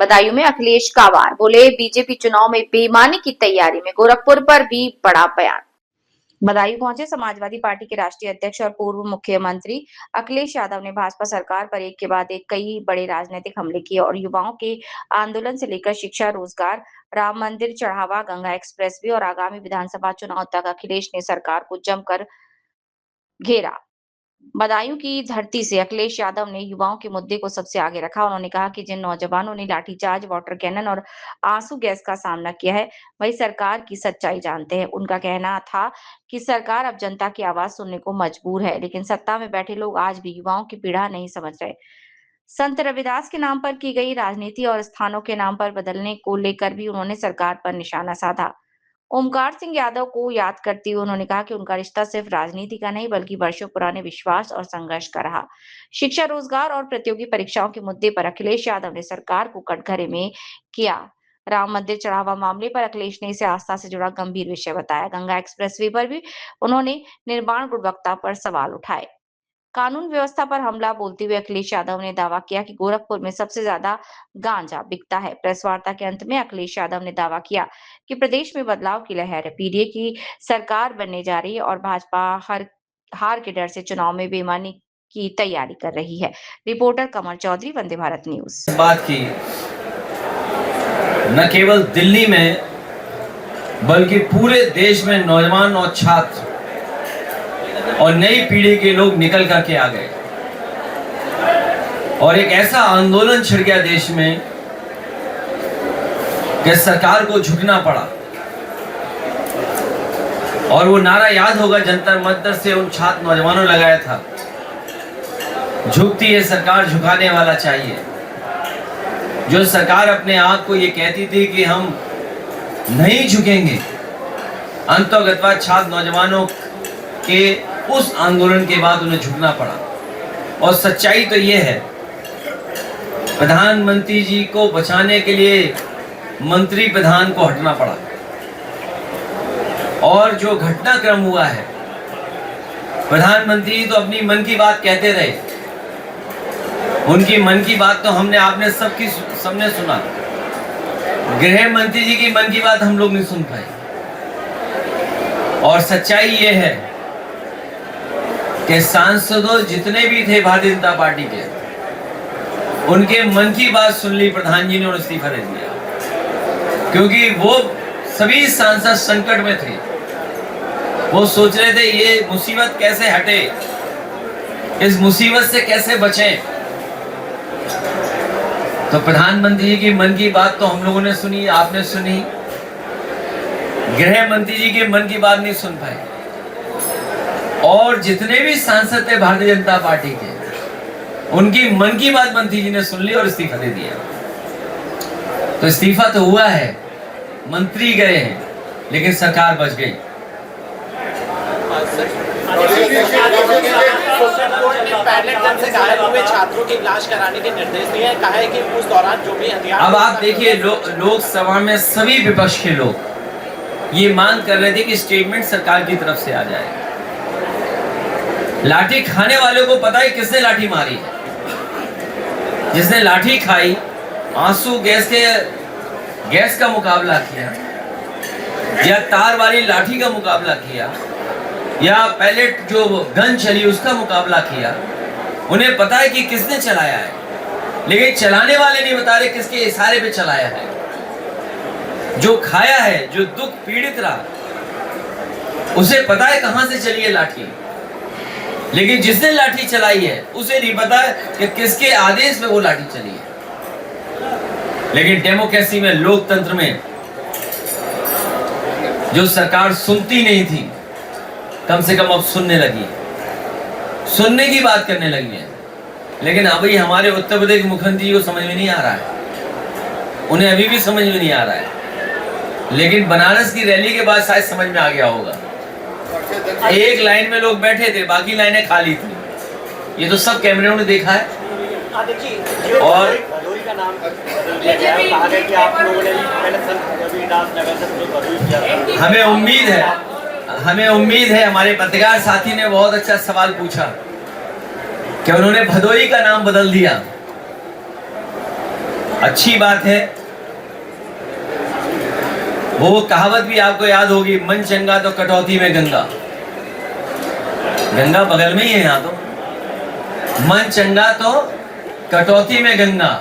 बदायूं में अखिलेश कांवड़ बोले, बीजेपी चुनाव में बेईमानी की तैयारी में। गोरखपुर पर भी बड़ा बयान। बदायूं पहुंचे समाजवादी पार्टी के राष्ट्रीय अध्यक्ष और पूर्व मुख्यमंत्री अखिलेश यादव ने भाजपा सरकार पर एक के बाद एक कई बड़े राजनीतिक हमले किए और युवाओं के आंदोलन से लेकर शिक्षा, रोजगार, राम मंदिर चढ़ावा, गंगा एक्सप्रेसवे और आगामी विधानसभा चुनाव तक अखिलेश ने सरकार को जमकर घेरा। बदायूं की धरती से अखिलेश यादव ने युवाओं के मुद्दे को सबसे आगे रखा। उन्होंने कहा कि जिन नौजवानों ने लाठीचार्ज, वाटर कैनन और आंसू गैस का सामना किया है, वही सरकार की सच्चाई जानते हैं। उनका कहना था कि सरकार अब जनता की आवाज सुनने को मजबूर है, लेकिन सत्ता में बैठे लोग आज भी युवाओं की पीड़ा नहीं समझ रहे। संत रविदास के नाम पर की गई राजनीति और स्थानों के नाम पर बदलने को लेकर भी उन्होंने सरकार पर निशाना साधा। ओमकार सिंह यादव को याद करते हुए उन्होंने कहा कि उनका रिश्ता सिर्फ राजनीति का नहीं बल्कि वर्षों पुराने विश्वास और संघर्ष का रहा। शिक्षा, रोजगार और प्रतियोगी परीक्षाओं के मुद्दे पर अखिलेश यादव ने सरकार को कटघरे में किया। राम मंदिर चढ़ावा मामले पर अखिलेश ने इसे आस्था से जुड़ा गंभीर विषय बताया। गंगा एक्सप्रेसवे पर भी उन्होंने निर्माण गुणवत्ता पर सवाल उठाए। कानून व्यवस्था पर हमला बोलते हुए अखिलेश यादव ने दावा किया कि गोरखपुर में सबसे ज्यादा गांजा बिकता है। प्रेस वार्ता के अंत में अखिलेश यादव ने दावा किया कि प्रदेश में बदलाव की लहर है, पीडीए की सरकार बनने जा रही है और भाजपा हार के डर से चुनाव में बेईमानी की तैयारी कर रही है। रिपोर्टर कमल चौधरी, वंदे भारत न्यूज। बात की न केवल दिल्ली में बल्कि पूरे देश में नौजवान और छात्र और नई पीढ़ी के लोग निकल करके आ गए और एक ऐसा आंदोलन छिड़ गया देश में कि सरकार को झुकना पड़ा। और वो नारा याद होगा, जंतर मंतर से उन छात्र नौजवानों लगाया था, झुकती है सरकार, झुकाने वाला चाहिए। जो सरकार अपने आप को ये कहती थी कि हम नहीं झुकेंगे, अंततः छात्र नौजवानों के उस आंदोलन के बाद उन्हें झुकना पड़ा। और सच्चाई तो ये है, प्रधानमंत्री जी को बचाने के लिए मंत्री प्रधान को हटना पड़ा। और जो घटनाक्रम हुआ है, प्रधानमंत्री तो अपनी मन की बात कहते रहे, उनकी मन की बात तो आपने सबने सुना। गृह मंत्री जी की मन की बात हम लोग नहीं सुन पाए। और सच्चाई ये है कि सांसदों जितने भी थे भारतीय जनता पार्टी के, उनके मन की बात सुन ली प्रधान जी ने और इस्तीफा दे दिया। क्योंकि वो सभी सांसद संकट में थे, वो सोच रहे थे ये मुसीबत कैसे हटे, इस मुसीबत से कैसे बचें। तो प्रधानमंत्री जी की मन की बात तो हम लोगों ने सुनी, आपने सुनी। गृह मंत्री जी के मन की बात नहीं सुन पाए। और जितने भी सांसद थे भारतीय जनता पार्टी के, उनकी मन की बात मंत्री जी ने सुन ली और इस्तीफा दे दिया। तो इस्तीफा तो हुआ है, मंत्री गए हैं, लेकिन सरकार बच गई। छात्रों की इलाज कराने के निर्देश दिए हैं, कहा है कि उस दौरान जो भी अब आप देखिए, लोकसभा में सभी विपक्ष के लोग ये मांग कर रहे थे कि स्टेटमेंट सरकार की तरफ से आ जाए। लाठी खाने वालों को पता है किसने लाठी मारी है। जिसने लाठी खाई, आंसू गैस का मुकाबला किया, या तार वाली लाठी का मुकाबला किया, या पैलेट जो गन चली उसका मुकाबला किया, उन्हें पता है कि किसने चलाया है। लेकिन चलाने वाले नहीं बता रहे किसके इशारे पे चलाया है। जो खाया है, जो दुख पीड़ित रहा, उसे पता है कहां से चली है लाठी। लेकिन जिसने लाठी चलाई है उसे नहीं पता कि किसके आदेश में वो लाठी चली है। लेकिन डेमोक्रेसी में, लोकतंत्र में, जो सरकार सुनती नहीं थी, कम से कम अब सुनने लगी, सुनने की बात करने लगी है। लेकिन अभी हमारे उत्तर प्रदेश के मुख्यमंत्री को समझ में नहीं आ रहा है, उन्हें अभी भी समझ में नहीं आ रहा है। लेकिन बनारस की रैली के बाद शायद समझ में आ गया होगा। एक लाइन में लोग बैठे थे, बाकी लाइनें खाली थी। ये तो सब कैमरे ने देखा है। और हमें उम्मीद है हमारे पत्रकार साथी ने बहुत अच्छा सवाल पूछा कि उन्होंने भदोई का नाम बदल दिया। अच्छी बात है। वो कहावत भी आपको याद होगी, मन चंगा तो कटौती में गंगा। गंगा बगल में ही है यहाँ तो। मन चंगा तो कटौती में गंगा।